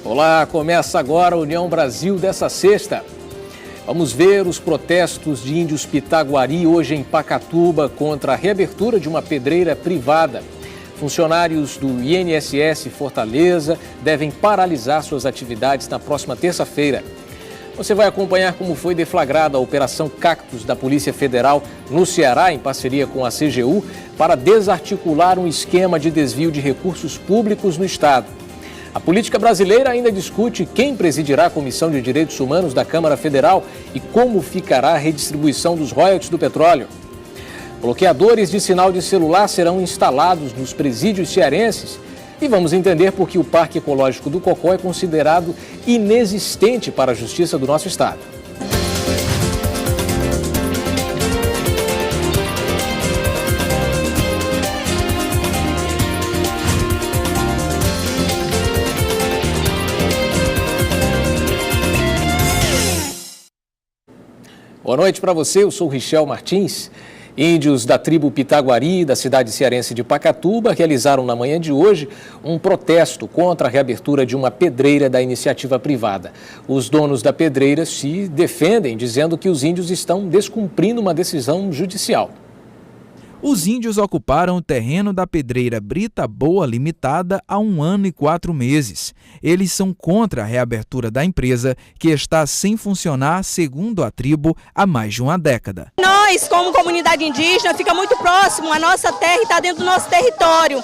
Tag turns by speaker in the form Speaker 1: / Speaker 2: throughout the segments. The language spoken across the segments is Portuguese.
Speaker 1: Olá, começa agora a União Brasil dessa sexta. Vamos ver os protestos de índios Pitaguari hoje em Pacatuba contra a reabertura de uma pedreira privada. Funcionários do INSS Fortaleza devem paralisar suas atividades na próxima terça-feira. Você vai acompanhar como foi deflagrada a Operação Cactus da Polícia Federal no Ceará, em parceria com a CGU, para desarticular um esquema de desvio de recursos públicos no estado. A política brasileira ainda discute quem presidirá a Comissão de Direitos Humanos da Câmara Federal e como ficará a redistribuição dos royalties do petróleo. Bloqueadores de sinal de celular serão instalados nos presídios cearenses. E vamos entender por que o Parque Ecológico do Cocó é considerado inexistente para a justiça do nosso estado. Boa noite para você, eu sou o Richel Martins. Índios da tribo Pitaguari, da cidade cearense de Pacatuba, realizaram na manhã de hoje um protesto contra a reabertura de uma pedreira da iniciativa privada. Os donos da pedreira se defendem, dizendo que os índios estão descumprindo uma decisão judicial.
Speaker 2: Os índios ocuparam o terreno da pedreira Brita Boa Limitada há 1 ano e 4 meses. Eles são contra a reabertura da empresa, que está sem funcionar, segundo a tribo, há mais de uma década.
Speaker 3: Nós, como comunidade indígena, fica muito próximo, a nossa terra está dentro do nosso território.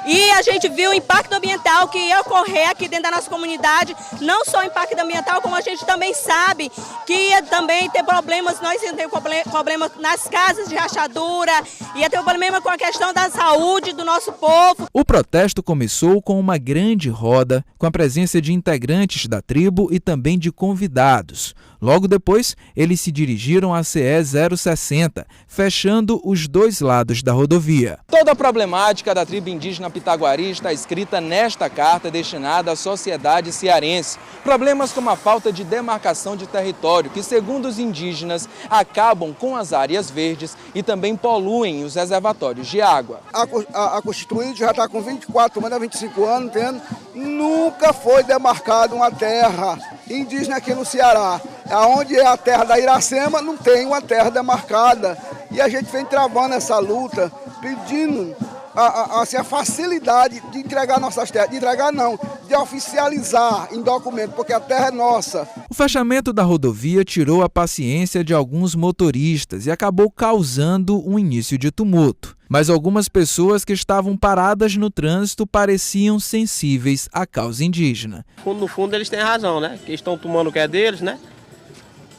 Speaker 3: E a gente viu o impacto ambiental que ia ocorrer aqui dentro da nossa comunidade, não só o impacto ambiental, como a gente também sabe que ia também ter problemas, nós íamos ter problemas nas casas de rachadura, ia ter problema com a questão da saúde do nosso povo.
Speaker 2: O protesto começou com uma grande roda, com a presença de integrantes da tribo e também de convidados. Logo depois, eles se dirigiram à CE 060, fechando os dois lados da rodovia.
Speaker 4: Toda a problemática da tribo indígena Pitaguari está escrita nesta carta destinada à sociedade cearense. Problemas como a falta de demarcação de território, que segundo os indígenas acabam com as áreas verdes e também poluem os reservatórios de água.
Speaker 5: A Constituinte já está com 24 anos, 25 anos, entende? Nunca foi demarcada uma terra indígena aqui no Ceará. Onde é a terra da Iracema, não tem uma terra demarcada. E a gente vem travando essa luta, pedindo a facilidade de entregar nossas terras. De entregar não, de oficializar em documento, porque a terra é nossa.
Speaker 2: O fechamento da rodovia tirou a paciência de alguns motoristas e acabou causando um início de tumulto. Mas algumas pessoas que estavam paradas no trânsito pareciam sensíveis à causa indígena.
Speaker 6: No fundo eles têm razão, né? Que estão tomando o que é deles, né?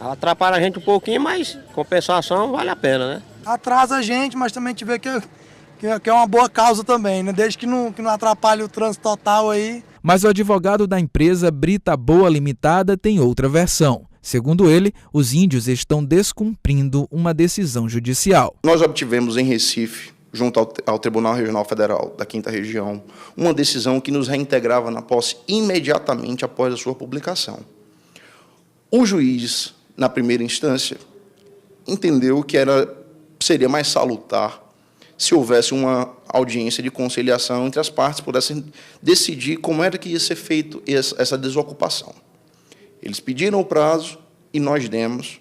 Speaker 6: Atrapalha a gente um pouquinho, mas compensação vale a pena, né?
Speaker 7: Atrasa a gente, mas também a gente vê que é uma boa causa também, né? Desde que não atrapalhe o trânsito total aí.
Speaker 2: Mas o advogado da empresa Brita Boa Limitada tem outra versão. Segundo ele, os índios estão descumprindo uma decisão judicial.
Speaker 8: Nós obtivemos em Recife, junto ao Tribunal Regional Federal da 5ª Região, uma decisão que nos reintegrava na posse imediatamente após a sua publicação. O juiz, na primeira instância, entendeu que seria mais salutar se houvesse uma audiência de conciliação entre as partes, pudessem decidir como era que ia ser feita essa desocupação. Eles pediram o prazo e nós demos.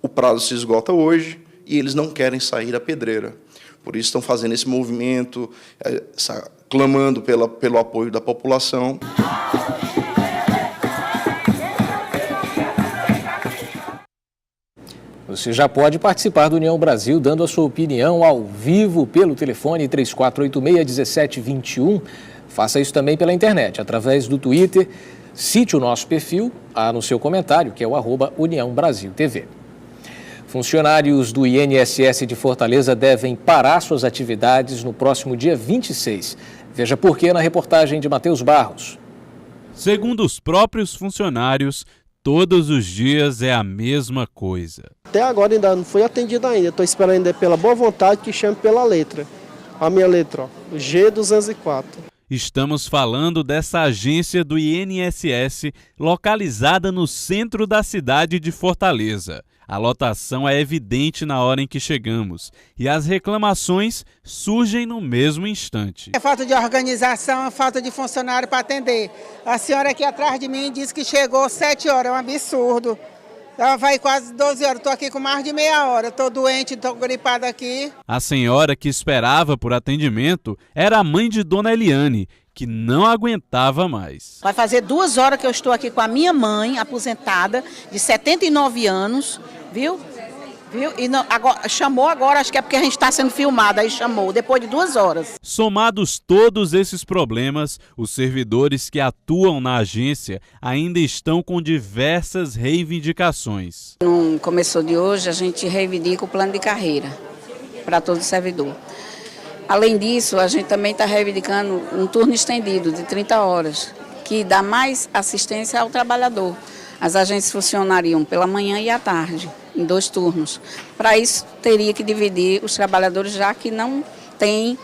Speaker 8: O prazo se esgota hoje e eles não querem sair da pedreira. Por isso estão fazendo esse movimento, clamando pelo apoio da população.
Speaker 1: Você já pode participar do União Brasil dando a sua opinião ao vivo pelo telefone 3486-1721. Faça isso também pela internet, através do Twitter. Cite o nosso perfil no seu comentário, que é o @União Brasil TV. Funcionários do INSS de Fortaleza devem parar suas atividades no próximo dia 26. Veja por quê na reportagem de Matheus Barros.
Speaker 9: Segundo os próprios funcionários, todos os dias é a mesma coisa.
Speaker 10: Até agora ainda não foi atendido ainda. Estou esperando ainda pela boa vontade que chame pela letra. A minha letra, ó, G204.
Speaker 9: Estamos falando dessa agência do INSS localizada no centro da cidade de Fortaleza. A lotação é evidente na hora em que chegamos e as reclamações surgem no mesmo instante.
Speaker 11: É falta de organização, é falta de funcionário para atender. A senhora aqui atrás de mim disse que chegou 7 horas, é um absurdo. Ela vai quase 12 horas, estou aqui com mais de meia hora, estou doente, estou gripada aqui.
Speaker 9: A senhora que esperava por atendimento era a mãe de Dona Eliane, que não aguentava mais.
Speaker 12: Vai fazer 2 horas que eu estou aqui com a minha mãe, aposentada, de 79 anos, viu? E não, agora, chamou agora, acho que é porque a gente está sendo filmado, aí chamou, depois de 2 horas.
Speaker 9: Somados todos esses problemas, os servidores que atuam na agência ainda estão com diversas reivindicações.
Speaker 12: No começo de hoje, a gente reivindica o plano de carreira para todo servidor. Além disso, a gente também está reivindicando um turno estendido de 30 horas, que dá mais assistência ao trabalhador. As agências funcionariam pela manhã e à tarde, em 2 turnos. Para isso, teria que dividir os trabalhadores, já que não tem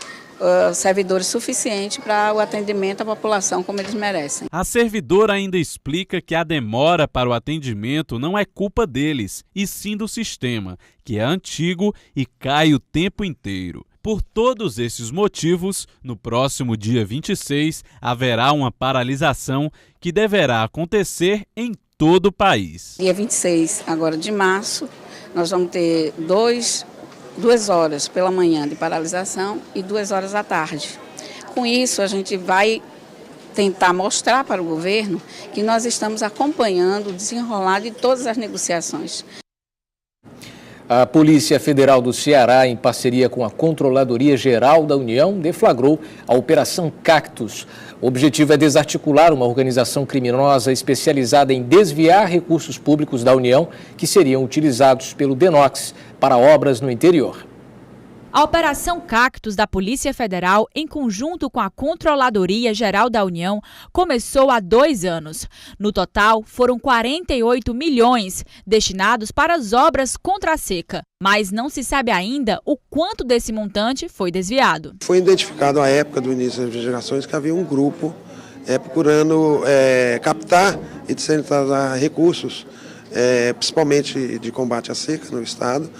Speaker 12: servidores suficientes para o atendimento à população como eles merecem.
Speaker 9: A servidora ainda explica que a demora para o atendimento não é culpa deles, e sim do sistema, que é antigo e cai o tempo inteiro. Por todos esses motivos, no próximo dia 26, haverá uma paralisação que deverá acontecer em todo o país.
Speaker 12: Dia 26, agora de março, nós vamos ter 2 horas pela manhã de paralisação e 2 horas à tarde. Com isso, a gente vai tentar mostrar para o governo que nós estamos acompanhando o desenrolar de todas as negociações.
Speaker 1: A Polícia Federal do Ceará, em parceria com a Controladoria Geral da União, deflagrou a Operação Cactus. O objetivo é desarticular uma organização criminosa especializada em desviar recursos públicos da União que seriam utilizados pelo DENOX para obras no interior.
Speaker 13: A Operação Cactus da Polícia Federal, em conjunto com a Controladoria Geral da União, começou há 2 anos. No total, foram 48 milhões destinados para as obras contra a seca, mas não se sabe ainda o quanto desse montante foi desviado.
Speaker 10: Foi identificado à época do início das investigações que havia um grupo procurando captar e descentralizar recursos, principalmente de combate à seca no estado,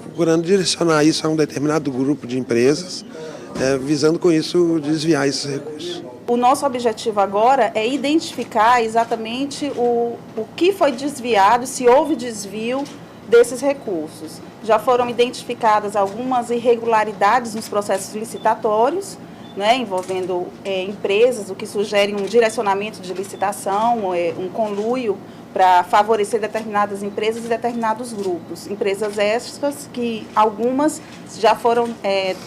Speaker 10: procurando direcionar isso a um determinado grupo de empresas, visando com isso desviar esses recursos.
Speaker 14: O nosso objetivo agora é identificar exatamente o que foi desviado, se houve desvio desses recursos. Já foram identificadas algumas irregularidades nos processos licitatórios, envolvendo empresas, o que sugere um direcionamento de licitação, um conluio para favorecer determinadas empresas e determinados grupos. Empresas estas que algumas já foram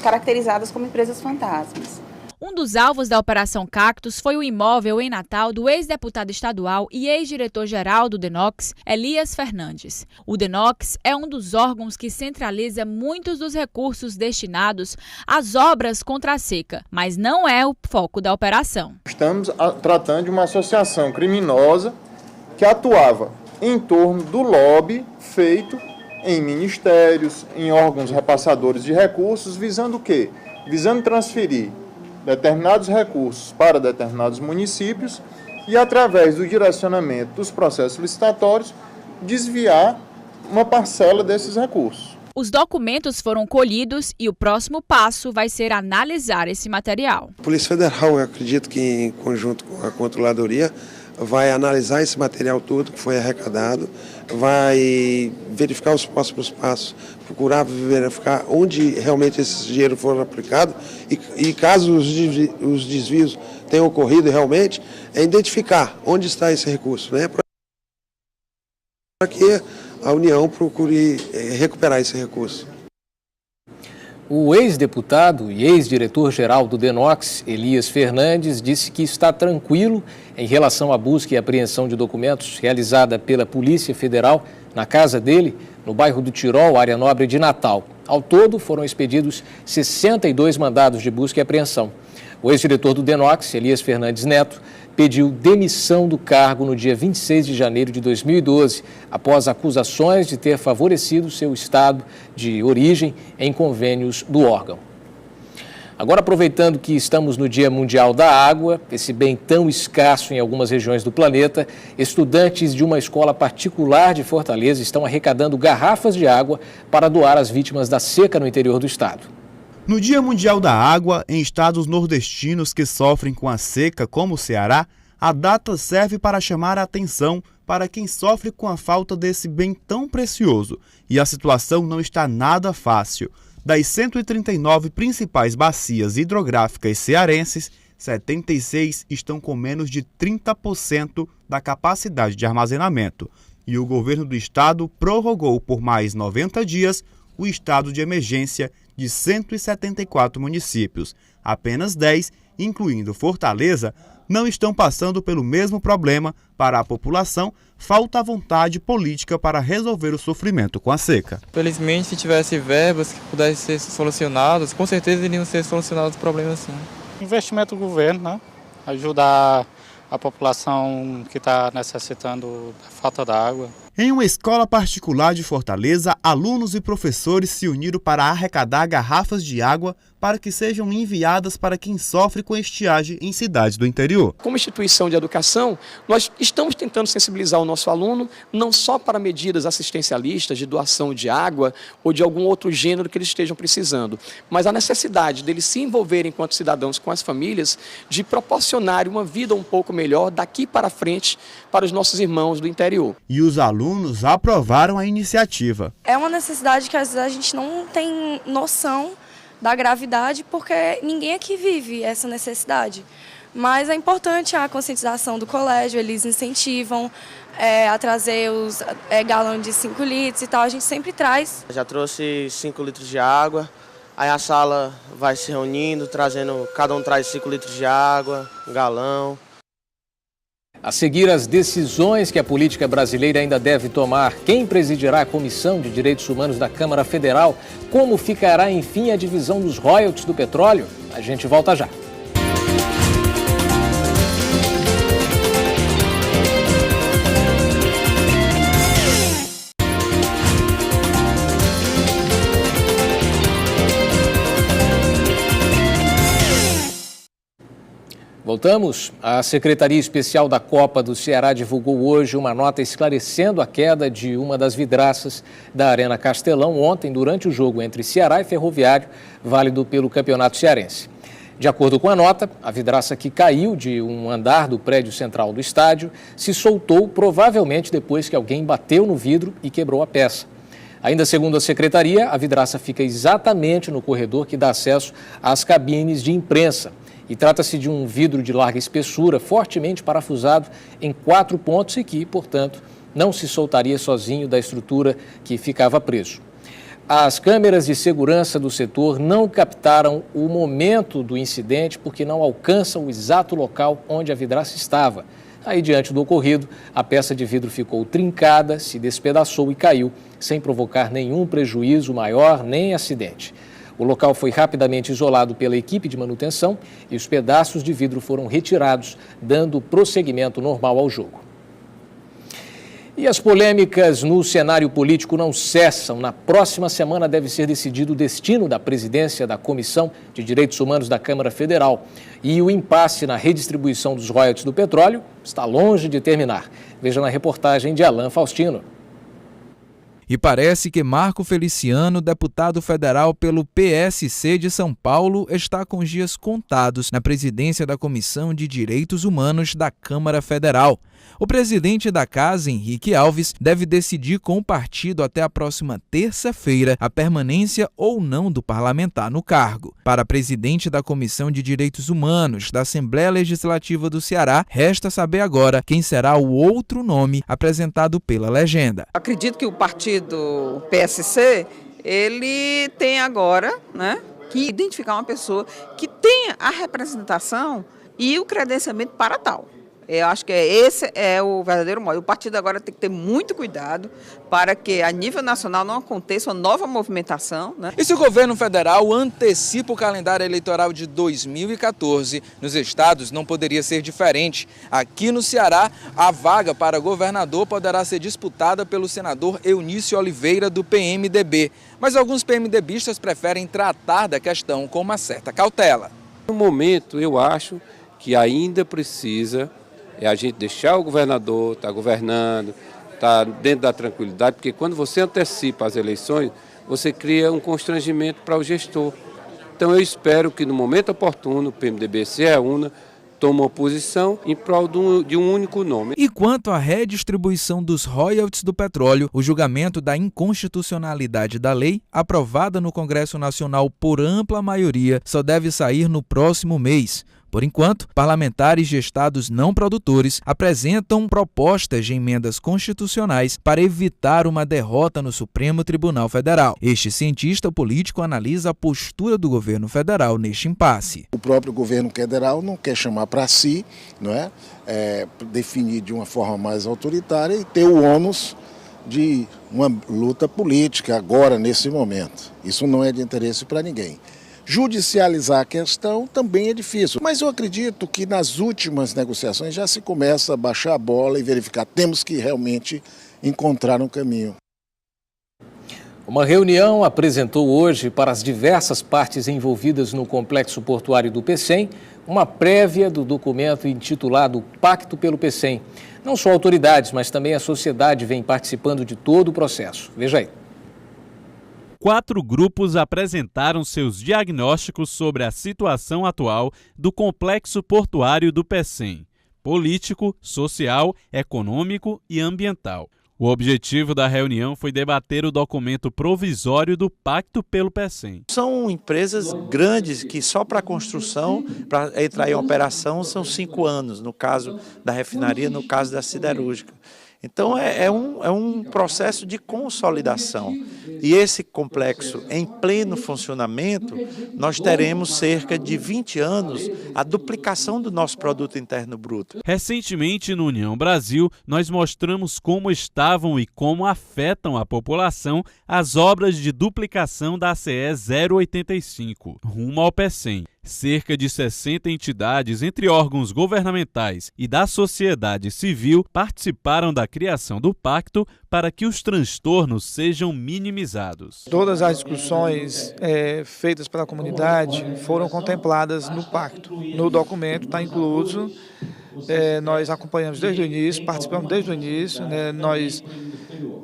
Speaker 14: caracterizadas como empresas fantasmas.
Speaker 13: Um dos alvos da Operação Cactus foi o imóvel em Natal do ex-deputado estadual e ex-diretor-geral do DENOX, Elias Fernandes. O DENOX é um dos órgãos que centraliza muitos dos recursos destinados às obras contra a seca, mas não é o foco da operação.
Speaker 15: Estamos tratando de uma associação criminosa que atuava em torno do lobby feito em ministérios, em órgãos repassadores de recursos, visando o quê? Visando transferir determinados recursos para determinados municípios e, através do direcionamento dos processos licitatórios, desviar uma parcela desses recursos.
Speaker 13: Os documentos foram colhidos e o próximo passo vai ser analisar esse material.
Speaker 10: A Polícia Federal, eu acredito que em conjunto com a Controladoria, vai analisar esse material todo que foi arrecadado, vai verificar os próximos passos, procurar verificar onde realmente esse dinheiro for aplicado e caso os desvios tenham ocorrido realmente, identificar onde está esse recurso, para que a União procure recuperar esse recurso.
Speaker 1: O ex-deputado e ex-diretor-geral do DENOX, Elias Fernandes, disse que está tranquilo em relação à busca e apreensão de documentos realizada pela Polícia Federal na casa dele, no bairro do Tirol, área nobre de Natal. Ao todo, foram expedidos 62 mandados de busca e apreensão. O ex-diretor do DENOX, Elias Fernandes Neto, pediu demissão do cargo no dia 26 de janeiro de 2012, após acusações de ter favorecido seu estado de origem em convênios do órgão. Agora, aproveitando que estamos no Dia Mundial da Água, esse bem tão escasso em algumas regiões do planeta, estudantes de uma escola particular de Fortaleza estão arrecadando garrafas de água para doar às vítimas da seca no interior do estado.
Speaker 16: No Dia Mundial da Água, em estados nordestinos que sofrem com a seca, como o Ceará, a data serve para chamar a atenção para quem sofre com a falta desse bem tão precioso. E a situação não está nada fácil. Das 139 principais bacias hidrográficas cearenses, 76 estão com menos de 30% da capacidade de armazenamento. E o governo do estado prorrogou por mais 90 dias o estado de emergência de 174 municípios. Apenas 10, incluindo Fortaleza, não estão passando pelo mesmo problema. Para a população, falta vontade política para resolver o sofrimento com a seca.
Speaker 17: Felizmente, se tivesse verbas que pudessem ser solucionadas, com certeza iriam ser solucionados os problemas sim.
Speaker 18: Investimento do governo, né? Ajudar a população que está necessitando da falta d'água.
Speaker 16: Em uma escola particular de Fortaleza, alunos e professores se uniram para arrecadar garrafas de água para que sejam enviadas para quem sofre com estiagem em cidades do interior.
Speaker 19: Como instituição de educação, nós estamos tentando sensibilizar o nosso aluno não só para medidas assistencialistas de doação de água ou de algum outro gênero que eles estejam precisando, mas a necessidade deles se envolverem enquanto cidadãos com as famílias, de proporcionar uma vida um pouco melhor daqui para frente para os nossos irmãos do interior.
Speaker 16: E os alunos aprovaram a iniciativa.
Speaker 20: É uma necessidade que às vezes a gente não tem noção da gravidade, porque ninguém aqui vive essa necessidade. Mas é importante a conscientização do colégio, eles incentivam a trazer os galões de 5 litros e tal, a gente sempre traz.
Speaker 6: Já trouxe 5 litros de água, aí a sala vai se reunindo, trazendo, cada um traz 5 litros de água, um galão.
Speaker 1: A seguir, as decisões que a política brasileira ainda deve tomar. Quem presidirá a Comissão de Direitos Humanos da Câmara Federal? Como ficará, enfim, a divisão dos royalties do petróleo? A gente volta já. Voltamos. A Secretaria Especial da Copa do Ceará divulgou hoje uma nota esclarecendo a queda de uma das vidraças da Arena Castelão ontem durante o jogo entre Ceará e Ferroviário, válido pelo Campeonato Cearense. De acordo com a nota, a vidraça que caiu de um andar do prédio central do estádio se soltou provavelmente depois que alguém bateu no vidro e quebrou a peça. Ainda segundo a Secretaria, a vidraça fica exatamente no corredor que dá acesso às cabines de imprensa. E trata-se de um vidro de larga espessura, fortemente parafusado em 4 pontos e que, portanto, não se soltaria sozinho da estrutura que ficava preso. As câmeras de segurança do setor não captaram o momento do incidente porque não alcançam o exato local onde a vidraça estava. Aí, diante do ocorrido, a peça de vidro ficou trincada, se despedaçou e caiu, sem provocar nenhum prejuízo maior nem acidente. O local foi rapidamente isolado pela equipe de manutenção e os pedaços de vidro foram retirados, dando prosseguimento normal ao jogo. E as polêmicas no cenário político não cessam. Na próxima semana deve ser decidido o destino da presidência da Comissão de Direitos Humanos da Câmara Federal. E o impasse na redistribuição dos royalties do petróleo está longe de terminar. Veja na reportagem de Alan Faustino.
Speaker 2: E parece que Marco Feliciano, deputado federal pelo PSC de São Paulo, está com os dias contados na presidência da Comissão de Direitos Humanos da Câmara Federal. O presidente da casa, Henrique Alves, deve decidir com o partido até a próxima terça-feira a permanência ou não do parlamentar no cargo. Para presidente da Comissão de Direitos Humanos da Assembleia Legislativa do Ceará, resta saber agora quem será o outro nome apresentado pela legenda.
Speaker 21: Acredito que o partido PSC, ele tem agora, que identificar uma pessoa que tenha a representação e o credenciamento para tal. Eu acho que esse é o verdadeiro modo. O partido agora tem que ter muito cuidado para que a nível nacional não aconteça uma nova movimentação, né?
Speaker 4: E se o governo federal antecipa o calendário eleitoral de 2014, nos estados não poderia ser diferente. Aqui no Ceará, a vaga para governador poderá ser disputada pelo senador Eunício Oliveira, do PMDB. Mas alguns PMDBistas preferem tratar da questão com uma certa cautela.
Speaker 3: No momento, eu acho que ainda precisa a gente deixar o governador estar governando, estar dentro da tranquilidade, porque quando você antecipa as eleições, você cria um constrangimento para o gestor. Então eu espero que no momento oportuno o PMDB se reúna, tome uma posição em prol de um único nome.
Speaker 2: E quanto à redistribuição dos royalties do petróleo, o julgamento da inconstitucionalidade da lei, aprovada no Congresso Nacional por ampla maioria, só deve sair no próximo mês. Por enquanto, parlamentares de estados não produtores apresentam propostas de emendas constitucionais para evitar uma derrota no Supremo Tribunal Federal. Este cientista político analisa a postura do governo federal neste impasse.
Speaker 22: O próprio governo federal não quer chamar para si, não é? Definir de uma forma mais autoritária e ter o ônus de uma luta política agora, nesse momento. Isso não é de interesse para ninguém. Judicializar a questão também é difícil, mas eu acredito que nas últimas negociações já se começa a baixar a bola e verificar. Temos que realmente encontrar um caminho.
Speaker 1: Uma reunião apresentou hoje para as diversas partes envolvidas no complexo portuário do Pecém uma prévia do documento intitulado Pacto pelo Pecém. Não só autoridades, mas também a sociedade vem participando de todo o processo. Veja aí.
Speaker 9: 4 grupos apresentaram seus diagnósticos sobre a situação atual do complexo portuário do Pecém: político, social, econômico e ambiental. O objetivo da reunião foi debater o documento provisório do Pacto pelo Pecém.
Speaker 23: São empresas grandes que só para a construção, para entrar em operação, são 5 anos, no caso da refinaria, no caso da siderúrgica. Então é um processo de consolidação. E esse complexo em pleno funcionamento, nós teremos cerca de 20 anos a duplicação do nosso produto interno bruto.
Speaker 9: Recentemente, no União Brasil, nós mostramos como estavam e como afetam a população as obras de duplicação da CE 085, rumo ao Pecém. Cerca de 60 entidades, entre órgãos governamentais e da sociedade civil, participaram da criação do pacto para que os transtornos sejam minimizados.
Speaker 24: Todas as discussões feitas pela comunidade foram contempladas no pacto. No documento está incluso, nós acompanhamos desde o início, participamos desde o início, nós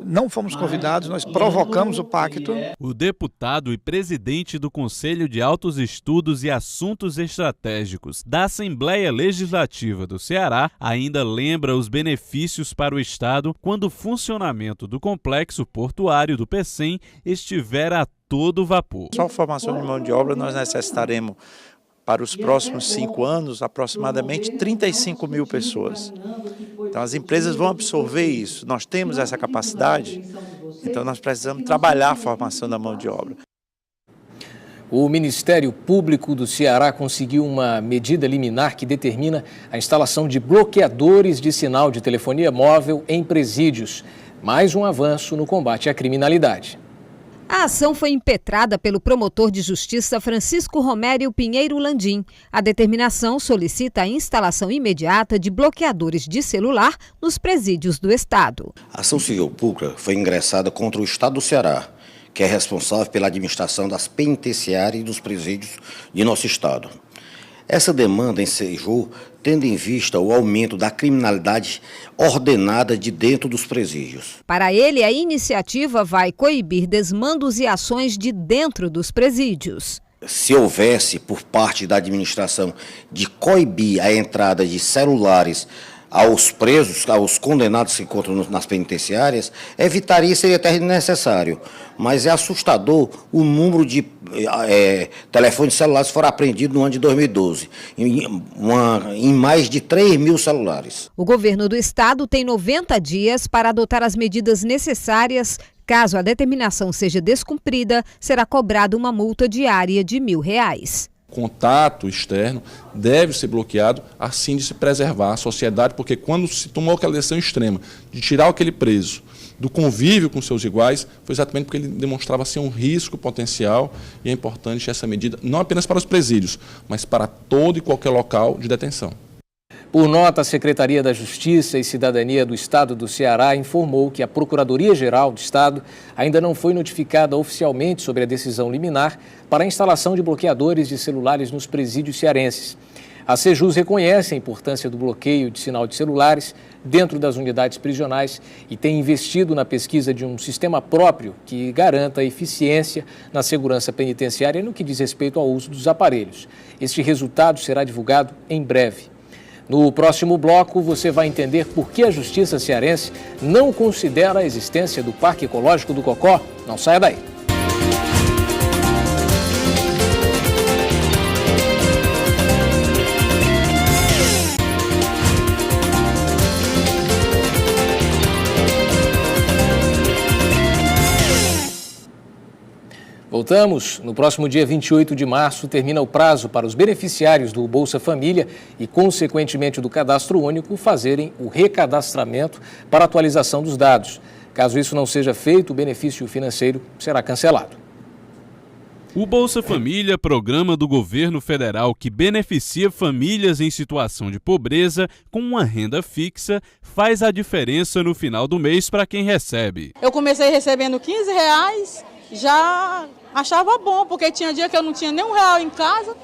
Speaker 24: não fomos convidados, nós provocamos o pacto.
Speaker 9: O deputado e presidente do Conselho de Altos Estudos e Assuntos Estratégicos da Assembleia Legislativa do Ceará ainda lembra os benefícios para o Estado quando o funcionamento do complexo portuário do Pecém estiver a todo vapor.
Speaker 23: Só a formação de mão de obra nós necessitaremos para os próximos 5 anos, aproximadamente 35 mil pessoas. Então as empresas vão absorver isso. Nós temos essa capacidade, então nós precisamos trabalhar a formação da mão de obra.
Speaker 1: O Ministério Público do Ceará conseguiu uma medida liminar que determina a instalação de bloqueadores de sinal de telefonia móvel em presídios. Mais um avanço no combate à criminalidade.
Speaker 25: A ação foi impetrada pelo promotor de justiça Francisco Romério Pinheiro Landim. A determinação solicita a instalação imediata de bloqueadores de celular nos presídios do estado.
Speaker 26: A ação civil pública foi ingressada contra o estado do Ceará, que é responsável pela administração das penitenciárias e dos presídios de nosso estado. Essa demanda ensejou tendo em vista o aumento da criminalidade ordenada de dentro dos presídios.
Speaker 25: Para ele, a iniciativa vai coibir desmandos e ações de dentro dos presídios.
Speaker 26: Se houvesse, por parte da administração, de coibir a entrada de celulares aos presos, aos condenados que se encontram nas penitenciárias, evitaria, seria até necessário. Mas é assustador o número de telefones celulares que foram apreendidos no ano de 2012, em mais de 3 mil celulares.
Speaker 25: O governo do estado tem 90 dias para adotar as medidas necessárias. Caso a determinação seja descumprida, será cobrada uma multa diária de R$ 1.000.
Speaker 5: contato externo deve ser bloqueado, assim de se preservar a sociedade, porque quando se tomou aquela decisão extrema de tirar aquele preso do convívio com seus iguais, foi exatamente porque ele demonstrava ser um risco potencial, e é importante essa medida não apenas para os presídios, mas para todo e qualquer local de detenção.
Speaker 1: Por nota, a Secretaria da Justiça e Cidadania do Estado do Ceará informou que a Procuradoria-Geral do Estado ainda não foi notificada oficialmente sobre a decisão liminar para a instalação de bloqueadores de celulares nos presídios cearenses. A Sejus reconhece a importância do bloqueio de sinal de celulares dentro das unidades prisionais e tem investido na pesquisa de um sistema próprio que garanta a eficiência na segurança penitenciária no que diz respeito ao uso dos aparelhos. Este resultado será divulgado em breve. No próximo bloco, você vai entender por que a Justiça cearense não considera a existência do Parque Ecológico do Cocó. Não saia daí. Voltamos. No próximo dia 28 de março, termina o prazo para os beneficiários do Bolsa Família e, consequentemente, do Cadastro Único fazerem o recadastramento para atualização dos dados. Caso isso não seja feito, o benefício financeiro será cancelado.
Speaker 9: O Bolsa Família, programa do governo federal que beneficia famílias em situação de pobreza com uma renda fixa, faz a diferença no final do mês para quem recebe.
Speaker 7: Eu comecei recebendo R$15, já achava bom, porque tinha dia que eu não tinha nem R$1 em casa,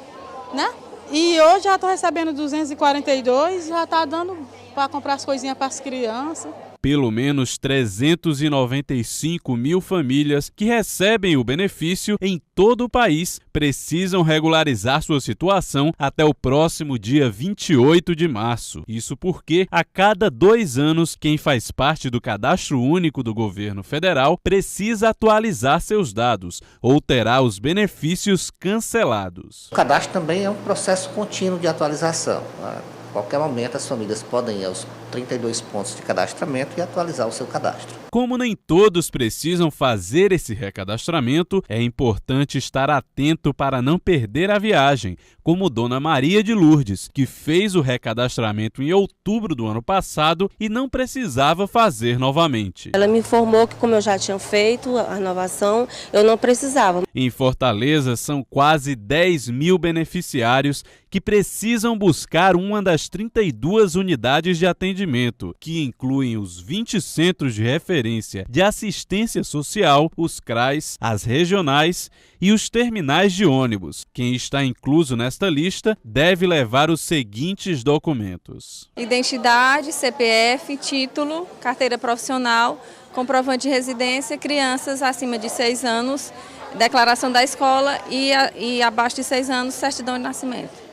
Speaker 7: né? E hoje já estou recebendo 242, já está dando para comprar as coisinhas para as crianças.
Speaker 9: Pelo menos 395 mil famílias que recebem o benefício em todo o país precisam regularizar sua situação até o próximo dia 28 de março. Isso porque, a cada 2 anos, quem faz parte do Cadastro Único do governo federal precisa atualizar seus dados ou terá os benefícios cancelados.
Speaker 8: O cadastro também é um processo contínuo de atualização. A qualquer momento, as famílias podem ir aos 32 pontos de cadastramento e atualizar o seu cadastro.
Speaker 9: Como nem todos precisam fazer esse recadastramento, é importante estar atento para não perder a viagem, como Dona Maria de Lourdes, que fez o recadastramento em outubro do ano passado e não precisava fazer novamente.
Speaker 11: Ela me informou que, como eu já tinha feito a renovação, eu não precisava.
Speaker 9: Em Fortaleza, são quase 10 mil beneficiários que precisam buscar uma das 32 unidades de atendimento, que incluem os 20 centros de referência de assistência social, os CRAs, as regionais e os terminais de ônibus. Quem está incluso nesta lista deve levar os seguintes documentos:
Speaker 20: identidade, CPF, título, carteira profissional, comprovante de residência, crianças acima de 6 anos, declaração da escola e abaixo de 6 anos, certidão de nascimento.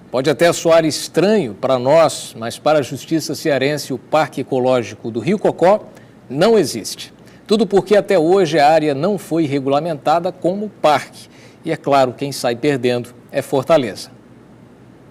Speaker 1: Pode até soar estranho para nós, mas para a Justiça cearense o Parque Ecológico do Rio Cocó não existe. Tudo porque até hoje a área não foi regulamentada como parque. E é claro, quem sai perdendo é Fortaleza.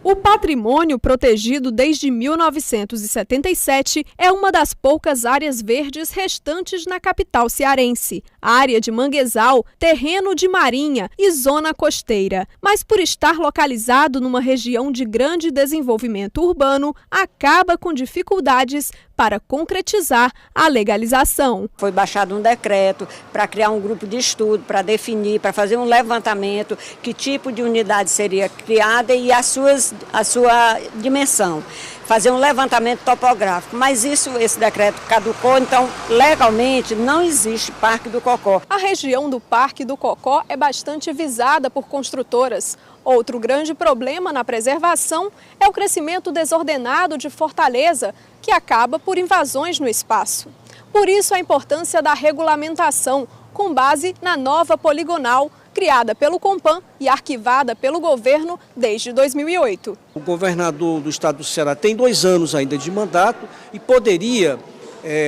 Speaker 12: O patrimônio protegido desde 1977 é uma das poucas áreas verdes restantes na capital cearense. Área de manguezal, terreno de marinha e zona costeira. Mas por estar localizado numa região de grande desenvolvimento urbano, acaba com dificuldades para concretizar a legalização.
Speaker 14: Foi baixado um decreto para criar um grupo de estudo, para definir, para fazer um levantamento, que tipo de unidade seria criada e a sua dimensão. Fazer um levantamento topográfico, mas esse decreto caducou, então legalmente não existe Parque do Cocó.
Speaker 12: A região do Parque do Cocó é bastante visada por construtoras. Outro grande problema na preservação é o crescimento desordenado de Fortaleza, que acaba por invasões no espaço. Por isso a importância da regulamentação, com base na nova poligonal, criada pelo Compan e arquivada pelo governo desde 2008.
Speaker 27: O governador do estado do Ceará tem 2 anos ainda de mandato e poderia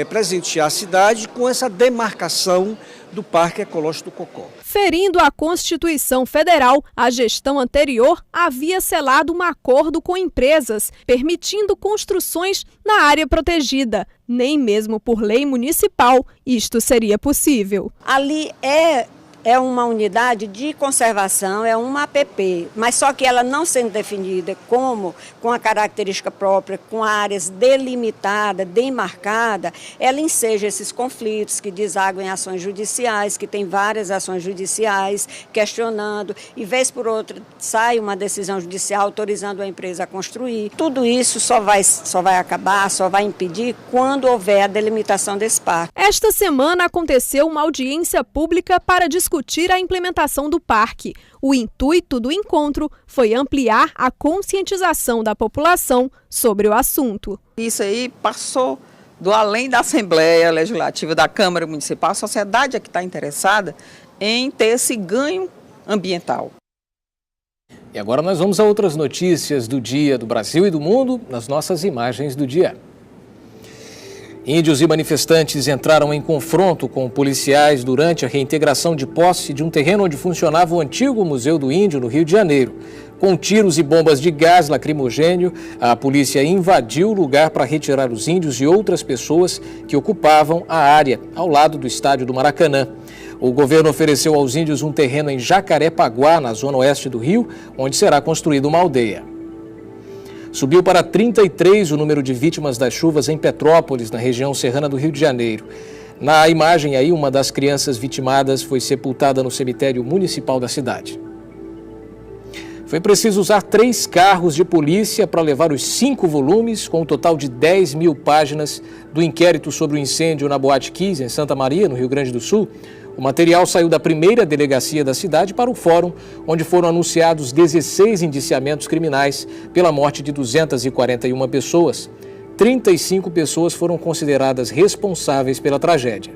Speaker 27: presentear a cidade com essa demarcação do Parque Ecológico do Cocó.
Speaker 12: Ferindo a Constituição Federal, a gestão anterior havia selado um acordo com empresas, permitindo construções na área protegida. Nem mesmo por lei municipal isto seria possível.
Speaker 14: Ali é é uma unidade de conservação, é uma APP, mas só que ela não sendo definida como com a característica própria, com áreas delimitadas, demarcadas, ela enseja esses conflitos que desaguam em ações judiciais, que tem várias ações judiciais questionando, e vez por outra sai uma decisão judicial autorizando a empresa a construir. Tudo isso só vai acabar, só vai impedir quando houver a delimitação desse parque.
Speaker 12: Esta semana aconteceu uma audiência pública para discutir a implementação do parque. O intuito do encontro foi ampliar a conscientização da população sobre o assunto.
Speaker 21: Isso aí passou do além da Assembleia Legislativa, da Câmara Municipal. A sociedade é que está interessada em ter esse ganho ambiental.
Speaker 1: E agora nós vamos a outras notícias do dia do Brasil e do mundo nas nossas imagens do dia. Índios e manifestantes entraram em confronto com policiais durante a reintegração de posse de um terreno onde funcionava o antigo Museu do Índio, no Rio de Janeiro. Com tiros e bombas de gás lacrimogêneo, a polícia invadiu o lugar para retirar os índios e outras pessoas que ocupavam a área ao lado do estádio do Maracanã. O governo ofereceu aos índios um terreno em Jacarepaguá, na zona oeste do Rio, onde será construída uma aldeia. Subiu para 33 o número de vítimas das chuvas em Petrópolis, na região serrana do Rio de Janeiro. Na imagem aí, uma das crianças vitimadas foi sepultada no cemitério municipal da cidade. Foi preciso usar 3 carros de polícia para levar os 5 volumes, com um total de 10 mil páginas, do inquérito sobre o incêndio na Boate Kiss, em Santa Maria, no Rio Grande do Sul. O material saiu da primeira delegacia da cidade para o fórum, onde foram anunciados 16 indiciamentos criminais pela morte de 241 pessoas. 35 pessoas foram consideradas responsáveis pela tragédia.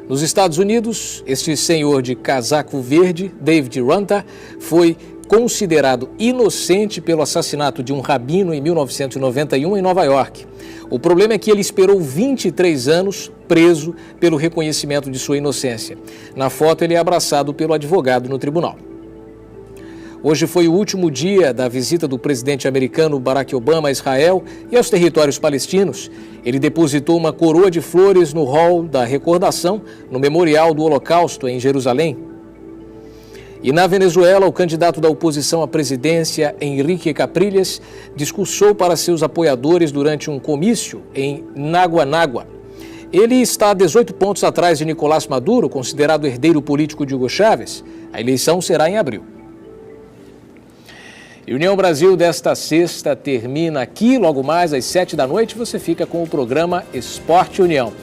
Speaker 1: Nos Estados Unidos, este senhor de casaco verde, David Runta, foi considerado inocente pelo assassinato de um rabino em 1991 em Nova York. O problema é que ele esperou 23 anos preso pelo reconhecimento de sua inocência. Na foto, ele é abraçado pelo advogado no tribunal. Hoje foi o último dia da visita do presidente americano Barack Obama a Israel e aos territórios palestinos. Ele depositou uma coroa de flores no hall da recordação, no Memorial do Holocausto, em Jerusalém. E na Venezuela, o candidato da oposição à presidência, Henrique Capriles, discursou para seus apoiadores durante um comício em Naguanágua. Ele está 18 pontos atrás de Nicolás Maduro, considerado herdeiro político de Hugo Chávez. A eleição será em abril. E União Brasil desta sexta termina aqui, logo mais às 7 da noite, você fica com o programa Esporte União.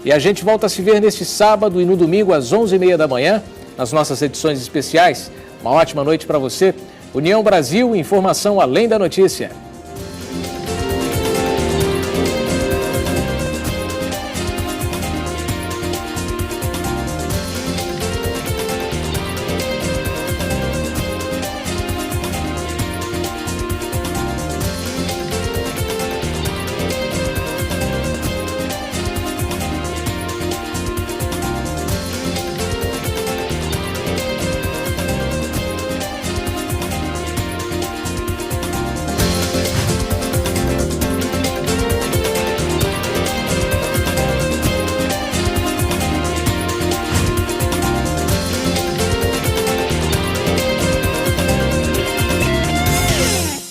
Speaker 1: E a gente volta a se ver neste sábado e no domingo às 11h30 da manhã, nas nossas edições especiais. Uma ótima noite para você. União Brasil, informação além da notícia.